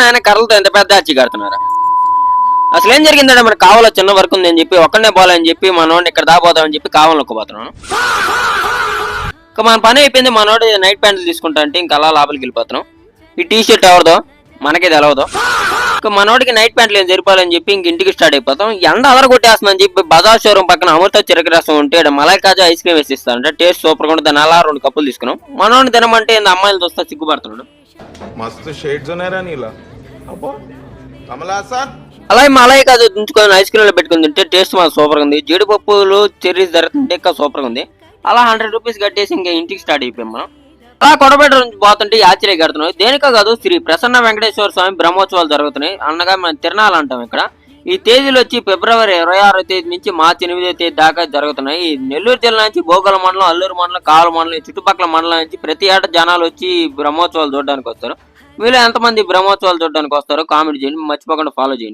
నాయన కర్రలతో ఎంత పెద్ద అచ్చి కడుతున్నారా? అసలు ఏం జరిగిందంటే మనకు కావాలో చిన్న వర్క్ ఉంది అని చెప్పి ఒక్కనే పోవాలని చెప్పి మనోడిని ఇక్కడ దాపోతామని చెప్పి కావాలని ఒక్కపోతున్నాను. ఇంకా మన పని అయిపోయింది. మనోడు నైట్ ప్యాంట్లు తీసుకుంటా అంటే ఇంకా అలా లోపలికి వెళ్ళిపోతున్నాం. ఈ టీ షర్ట్ ఎవరిదో మనకే తెలవదు. ఇంకా మనోడికి నైట్ ప్యాంట్లు ఏం సరిపోవాలని చెప్పి ఇంక ఇంటికి స్టార్ట్ అయిపోతాం. ఎండ అదర కొట్టేస్తుందని చెప్పి బజార్ షోరూమ్ పక్కన అమృత చిరక రసం ఉంటే మలై కాజా ఐస్ క్రీమ్ వేసి ఇస్తానంటే టేస్ట్ సూపర్గా ఉంటుంది. దాని అలా 2 కప్పులు తీసుకున్నాం. మనోడిని తినమంటే అమ్మాయిలు చూస్తా సిగ్గుపడుతున్నాడు. మస్తు షేడ్స్ ఉన్నాయరా నీలా. అబ్బో కమలాసన్. అలాగే మలై కాజా దించుకొని ఐస్ క్రీమ్లో పెట్టుకుని తింటే టేస్ట్ మాకు సూపర్గా ఉంది. జీడిపప్పులు చెర్రీస్ జరుగుతుంటే ఇంకా సూపర్గా ఉంది. అలా 100 రూపీస్ కట్టేసి ఇంకా ఇంటికి స్టార్ట్ అయిపోయాం మనం. అలా కొడబెట్ట నుంచి పోతుంటే ఆశ్చర్య కడుతున్నాయి. దేనికో కాదు, శ్రీ ప్రసన్న వెంకటేశ్వర స్వామి బ్రహ్మోత్సవాలు జరుగుతున్నాయి. అనగా మనం తిరణాలు అంటాం ఇక్కడ. ఈ తేదీలు వచ్చి ఫిబ్రవరి 26వ తేదీ నుంచి మార్చి 8వ తేదీ దాకా జరుగుతున్నాయి. ఈ నెల్లూరు జిల్లా నుంచి భోగల మండలం, అల్లూరు మండలం, కావల మండలం, చుట్టుపక్కల మండలం నుంచి ప్రతి ఏటా జనాలు వచ్చి బ్రహ్మోత్సవాలు చూడడానికి వస్తారు. మీలో ఎంతమంది బ్రహ్మోత్సవాలు చూడడానికి వస్తారో కామెంట్ చేయండి. మర్చిపోకుండా ఫాలో చేయండి.